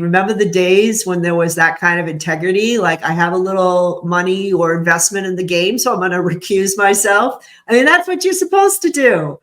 Remember the days when there was that kind of integrity? Like, I have a little money or investment in the game, so I'm going to recuse myself. I mean, that's what you're supposed to do.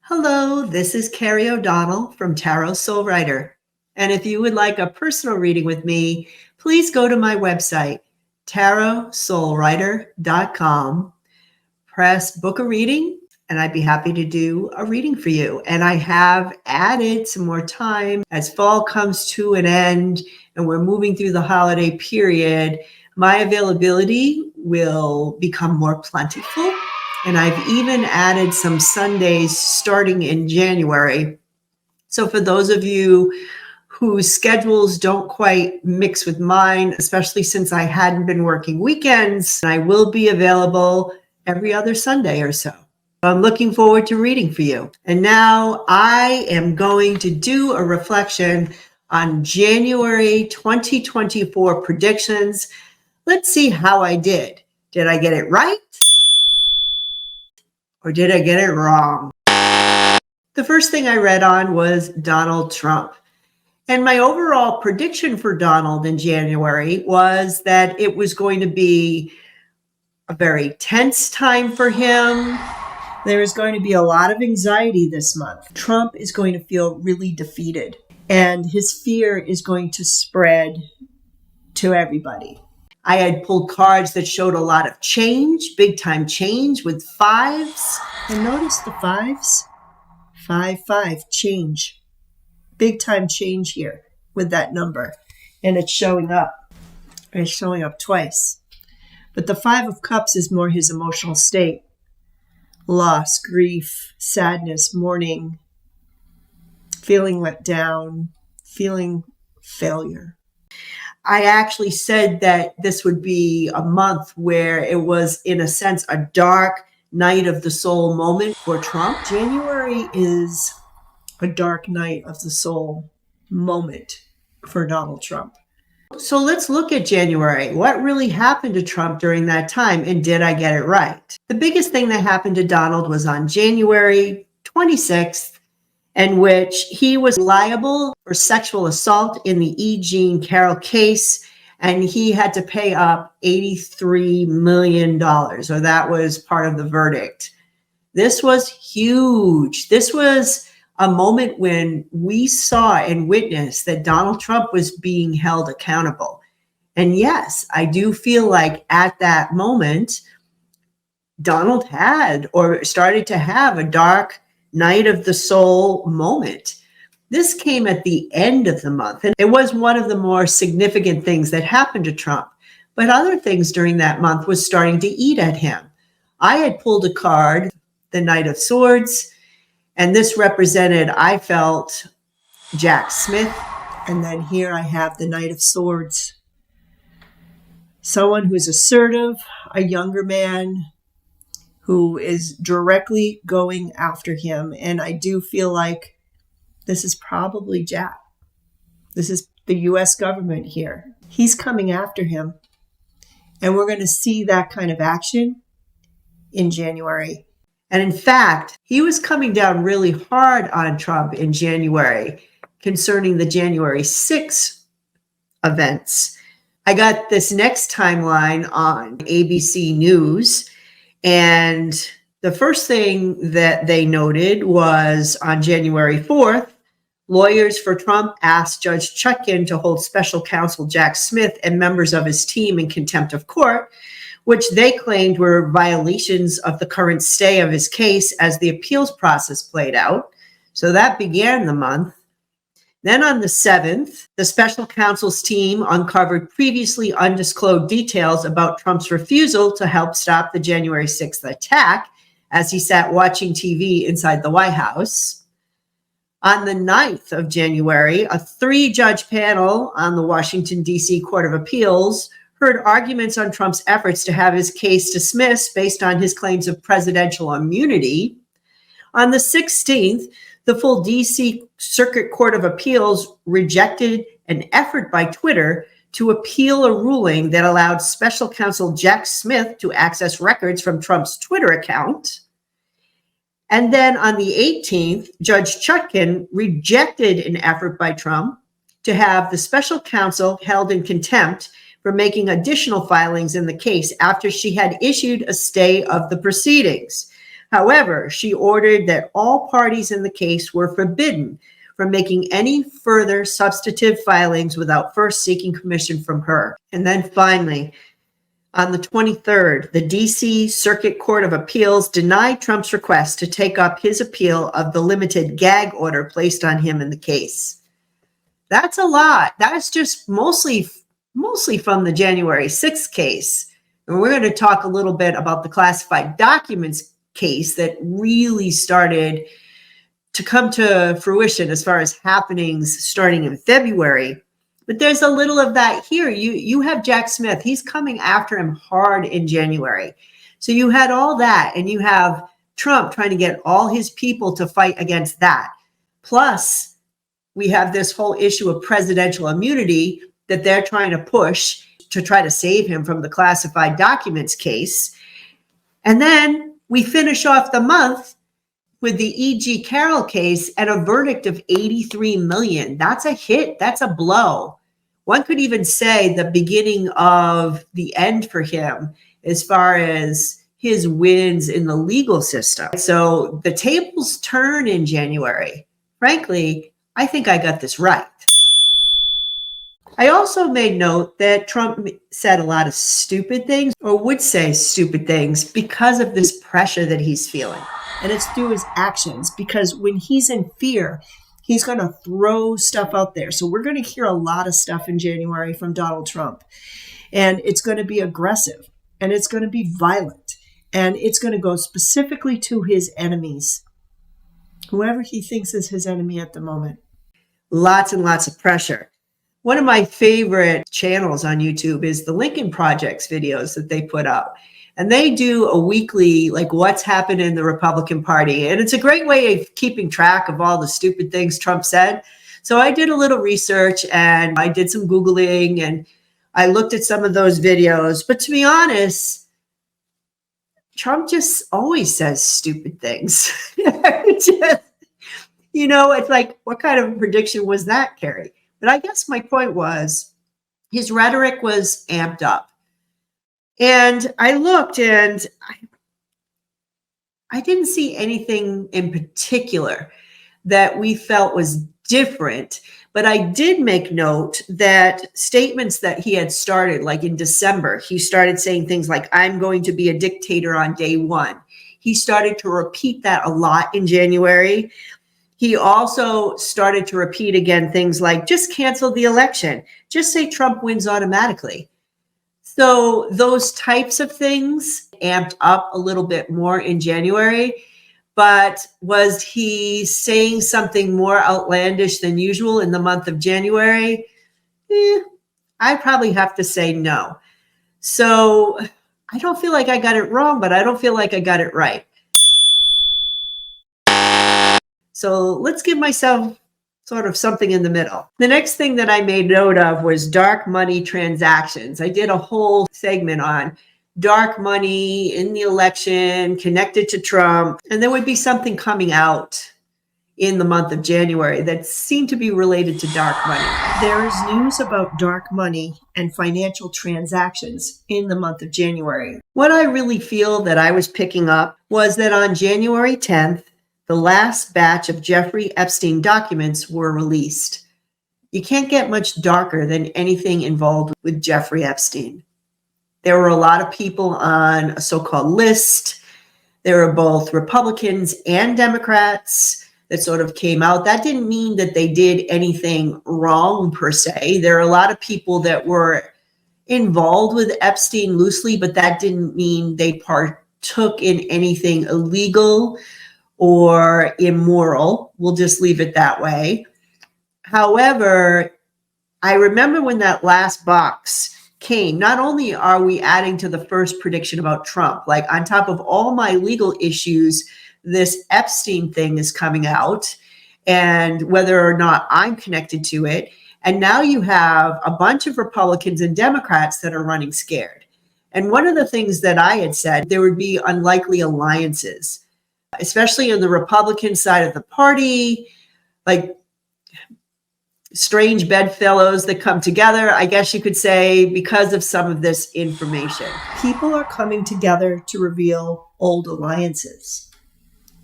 Hello, this is Carrie O'Donnell from Tarot Soul Writer. And if you would like a personal reading with me, please go to my website, tarotsoulwriter.com, press book a reading, and I'd be happy to do a reading for you. And I have added some more time as fall comes to an end and we're moving through the holiday period. My availability will become more plentiful. And I've even added some Sundays starting in January. So for those of you whose schedules don't quite mix with mine, especially since I hadn't been working weekends, I will be available every other Sunday or so. I'm looking forward to reading for you. And now I am going to do a reflection on January 2024 predictions. Let's see how I did. Did I get it right? Or did I get it wrong? The first thing I read on was Donald Trump. And my overall prediction for Donald in January was that it was going to be a very tense time for him. There is going to be a lot of anxiety this month. Trump is going to feel really defeated, and his fear is going to spread to everybody. I had pulled cards that showed a lot of change, big time change with fives. And notice the fives. 5, change. Big time change here with that number. And it's showing up. It's showing up twice. But the 5 of Cups is more his emotional state. Loss, grief, sadness, mourning, feeling let down, feeling failure. I actually said that this would be a month where it was, in a sense, a dark night of the soul moment for Trump. January is a dark night of the soul moment for Donald Trump. So let's look at January. What really happened to Trump during that time, and did I get it right? The biggest thing that happened to Donald was on January 26th, in which he was liable for sexual assault in the E. Jean Carroll case, and he had to pay up $83 million, or that was part of the verdict. This was huge. This was a moment when we saw and witnessed that Donald Trump was being held accountable. And yes, I do feel like at that moment, Donald had or started to have a dark night of the soul moment. This came at the end of the month, and it was one of the more significant things that happened to Trump. But other things during that month was starting to eat at him. I had pulled a card, the Knight of Swords, and this represented, I felt, Jack Smith. And then here I have the Knight of Swords. Someone who's assertive, a younger man, who is directly going after him. And I do feel like this is probably Jack. This is the U.S. government here. He's coming after him. And we're going to see that kind of action in January. And in fact, he was coming down really hard on Trump in January concerning the January 6th events. I got this next timeline on ABC News. And the first thing that they noted was on January 4th, lawyers for Trump asked Judge Chutkan to hold special counsel Jack Smith and members of his team in contempt of court, which they claimed were violations of the current stay of his case as the appeals process played out. So that began the month. Then on the 7th, the special counsel's team uncovered previously undisclosed details about Trump's refusal to help stop the January 6th attack as he sat watching TV inside the White House. On the 9th of January, a 3-judge panel on the Washington, D.C. Court of Appeals heard arguments on Trump's efforts to have his case dismissed based on his claims of presidential immunity. On the 16th, the full D.C. Circuit Court of Appeals rejected an effort by Twitter to appeal a ruling that allowed special counsel Jack Smith to access records from Trump's Twitter account. And then on the 18th, Judge Chutkan rejected an effort by Trump to have the special counsel held in contempt for making additional filings in the case after she had issued a stay of the proceedings. However, she ordered that all parties in the case were forbidden from making any further substantive filings without first seeking permission from her. And then finally, on the 23rd, the D.C. Circuit Court of Appeals denied Trump's request to take up his appeal of the limited gag order placed on him in the case. That's a lot. That is just mostly from the January 6th case. And we're going to talk a little bit about the classified documents case that really started to come to fruition as far as happenings starting in February. But there's a little of that here. You have Jack Smith. He's coming after him hard in January. So you had all that, and you have Trump trying to get all his people to fight against that. Plus, we have this whole issue of presidential immunity that they're trying to push to try to save him from the classified documents case. And then we finish off the month with the E.G. Carroll case and a verdict of $83 million. That's a hit. That's a blow. One could even say the beginning of the end for him as far as his wins in the legal system. So the tables turn in January. Frankly, I think I got this right. I also made note that Trump said a lot of stupid things, or would say stupid things, because of this pressure that he's feeling. And it's through his actions, because when he's in fear, he's going to throw stuff out there. So we're going to hear a lot of stuff in January from Donald Trump. And it's going to be aggressive, and it's going to be violent, and it's going to go specifically to his enemies, whoever he thinks is his enemy at the moment. Lots and lots of pressure. One of my favorite channels on YouTube is the Lincoln Project's videos that they put up. And they do a weekly, like, what's happened in the Republican Party. And it's a great way of keeping track of all the stupid things Trump said. So I did a little research and I did some Googling and I looked at some of those videos. But to be honest, Trump just always says stupid things. It's like, what kind of a prediction was that, Carrie? But I guess my point was his rhetoric was amped up. And I looked and I didn't see anything in particular that we felt was different. But I did make note that statements that he had started, like in December, he started saying things like, I'm going to be a dictator on day one. He started to repeat that a lot in January. He also started to repeat again things like, just cancel the election. Just say Trump wins automatically. So those types of things amped up a little bit more in January. But was he saying something more outlandish than usual in the month of January? I probably have to say no. So I don't feel like I got it wrong, but I don't feel like I got it right. So let's give myself sort of something in the middle. The next thing that I made note of was dark money transactions. I did a whole segment on dark money in the election connected to Trump. And there would be something coming out in the month of January that seemed to be related to dark money. There is news about dark money and financial transactions in the month of January. What I really feel that I was picking up was that on January 10th, the last batch of Jeffrey Epstein documents were released. You can't get much darker than anything involved with Jeffrey Epstein. There were a lot of people on a so-called list. There were both Republicans and Democrats that sort of came out. That didn't mean that they did anything wrong per se. There are a lot of people that were involved with Epstein loosely, but that didn't mean they partook in anything illegal or immoral. We'll just leave it that way. However, I remember when that last box came, not only are we adding to the first prediction about Trump, like on top of all my legal issues, this Epstein thing is coming out and whether or not I'm connected to it. And now you have a bunch of Republicans and Democrats that are running scared. And one of the things that I had said, there would be unlikely alliances, especially on the Republican side of the party, like strange bedfellows that come together, I guess you could say, because of some of this information. People are coming together to reveal old alliances.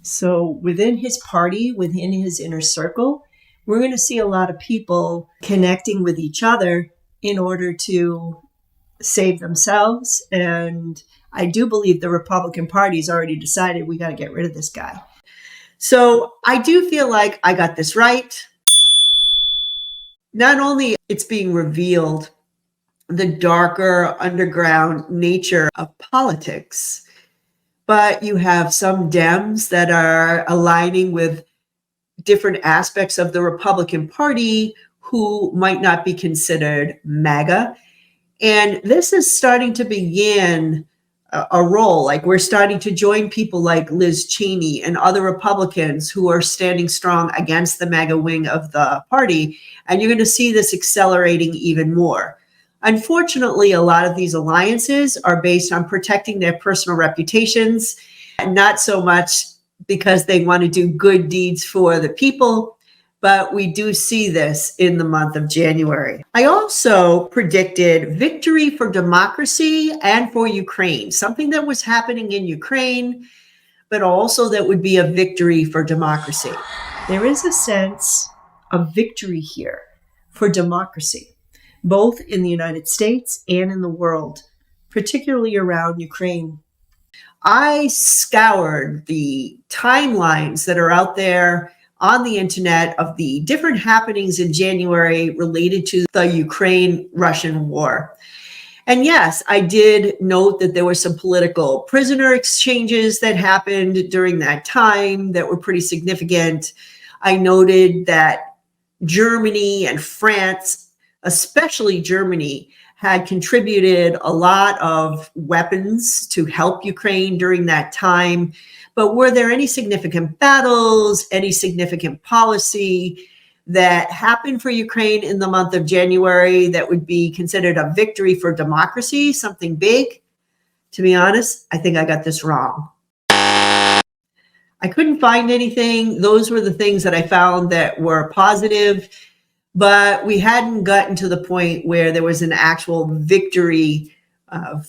So within his party, within his inner circle, we're going to see a lot of people connecting with each other in order to save themselves. And I do believe the Republican Party's already decided we got to get rid of this guy. So I do feel like I got this right. Not only it's being revealed, the darker underground nature of politics, but you have some Dems that are aligning with different aspects of the Republican Party who might not be considered MAGA. And this is starting to begin a role. Like we're starting to join people like Liz Cheney and other Republicans who are standing strong against the MAGA wing of the party. And you're going to see this accelerating even more. Unfortunately, a lot of these alliances are based on protecting their personal reputations, and not so much because they want to do good deeds for the people. But we do see this in the month of January. I also predicted victory for democracy and for Ukraine, something that was happening in Ukraine, but also that would be a victory for democracy. There is a sense of victory here for democracy, both in the United States and in the world, particularly around Ukraine. I scoured the timelines that are out there on the internet of the different happenings in January related to the Ukraine-Russian war. And yes, I did note that there were some political prisoner exchanges that happened during that time that were pretty significant. I noted that Germany and France, especially Germany, had contributed a lot of weapons to help Ukraine during that time. But were there any significant battles, any significant policy that happened for Ukraine in the month of January that would be considered a victory for democracy, something big? To be honest, I think I got this wrong. I couldn't find anything. Those were the things that I found that were positive, but we hadn't gotten to the point where there was an actual victory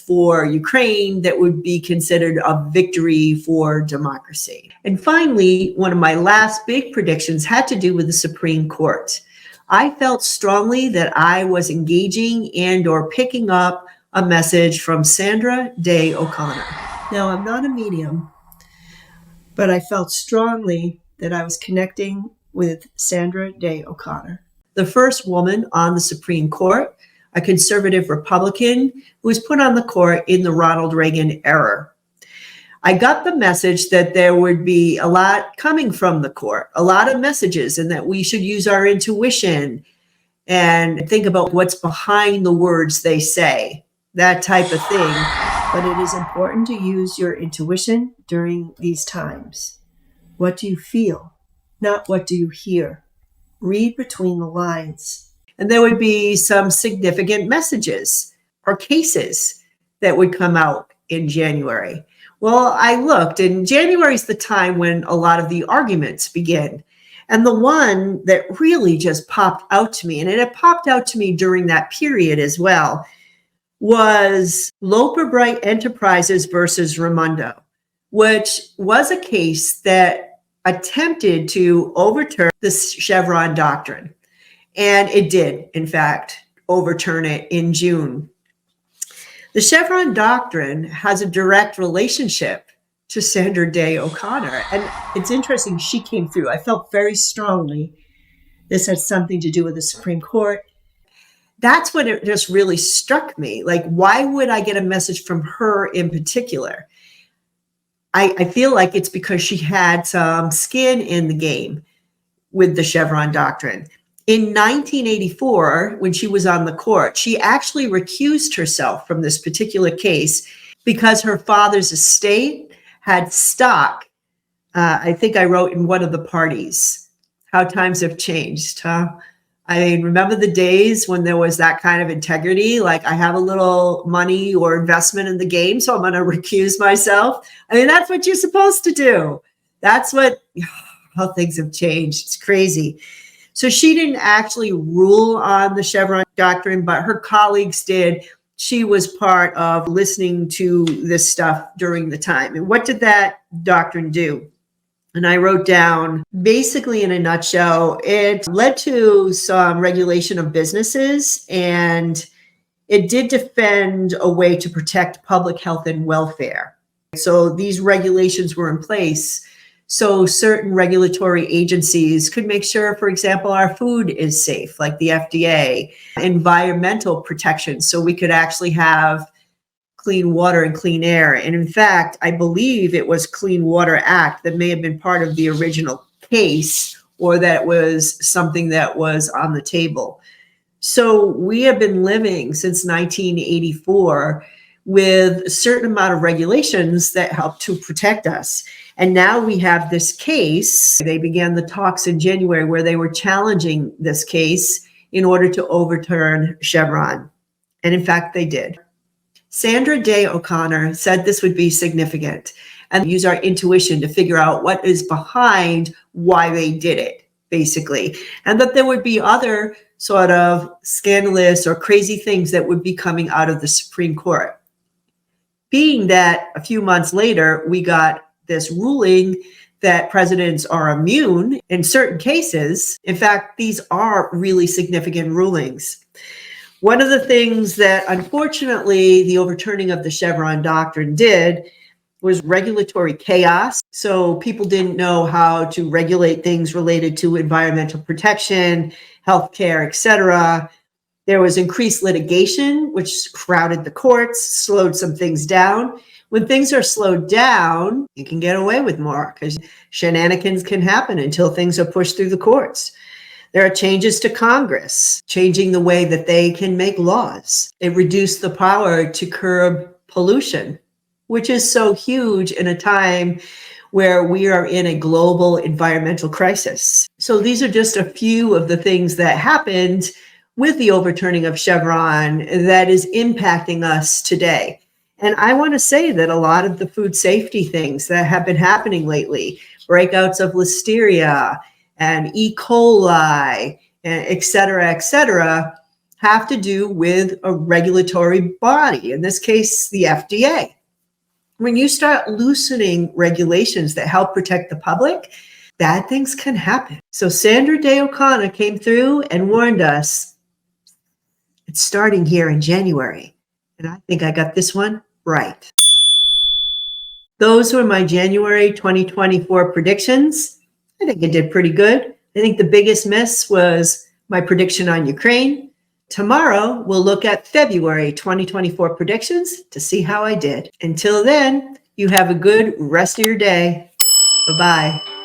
for Ukraine that would be considered a victory for democracy. And finally, one of my last big predictions had to do with the Supreme Court. I felt strongly that I was engaging and or picking up a message from Sandra Day O'Connor. Now, I'm not a medium, but I felt strongly that I was connecting with Sandra Day O'Connor, the first woman on the Supreme Court, a conservative Republican who was put on the court in the Ronald Reagan era. I got the message that there would be a lot coming from the court, a lot of messages, and that we should use our intuition and think about what's behind the words they say, that type of thing. But it is important to use your intuition during these times. What do you feel? Not what do you hear? Read between the lines. And there would be some significant messages or cases that would come out in January. Well, I looked, and January is the time when a lot of the arguments begin. And the one that really just popped out to me, and it had popped out to me during that period as well, was Loper Bright Enterprises versus Raimondo, which was a case that attempted to overturn the Chevron doctrine. And it did, in fact, overturn it in June. The Chevron doctrine has a direct relationship to Sandra Day O'Connor. And it's interesting, she came through. I felt very strongly this had something to do with the Supreme Court. That's when it just really struck me. Like, why would I get a message from her in particular? I feel like it's because she had some skin in the game with the Chevron doctrine. In 1984, when she was on the court, she actually recused herself from this particular case because her father's estate had stock. I think I wrote in one of the parties, how times have changed, huh? I mean, remember the days when there was that kind of integrity? Like, I have a little money or investment in the game, so I'm going to recuse myself. I mean, that's what you're supposed to do. That's how things have changed. It's crazy. So she didn't actually rule on the Chevron doctrine, but her colleagues did. She was part of listening to this stuff during the time. And what did that doctrine do? And I wrote down, basically in a nutshell, it led to some regulation of businesses, and it did defend a way to protect public health and welfare. So these regulations were in place so certain regulatory agencies could make sure, for example, our food is safe, like the FDA, environmental protection, so we could actually have clean water and clean air. And in fact, I believe it was Clean Water Act that may have been part of the original case, or that was something that was on the table. So we have been living since 1984 with a certain amount of regulations that help to protect us. And now we have this case. They began the talks in January where they were challenging this case in order to overturn Chevron. And in fact, they did. Sandra Day O'Connor said this would be significant and use our intuition to figure out what is behind why they did it, basically. And that there would be other sort of scandalous or crazy things that would be coming out of the Supreme Court. Being that a few months later, we got this ruling that presidents are immune in certain cases. In fact, these are really significant rulings. One of the things that, unfortunately, the overturning of the Chevron doctrine did was regulatory chaos. So people didn't know how to regulate things related to environmental protection, healthcare, et cetera. There was increased litigation, which crowded the courts, slowed some things down. When things are slowed down, you can get away with more because shenanigans can happen until things are pushed through the courts. There are changes to Congress, changing the way that they can make laws. It reduced the power to curb pollution, which is so huge in a time where we are in a global environmental crisis. So these are just a few of the things that happened with the overturning of Chevron that is impacting us today. And I want to say that a lot of the food safety things that have been happening lately, breakouts of listeria and E. coli, et cetera, have to do with a regulatory body, in this case, the FDA. When you start loosening regulations that help protect the public, bad things can happen. So Sandra Day O'Connor came through and warned us, it's starting here in January. And I think I got this one right. Those were my January 2024 predictions. I think it did pretty good. I think the biggest miss was my prediction on Ukraine. Tomorrow, we'll look at February 2024 predictions to see how I did. Until then, you have a good rest of your day. Bye-bye.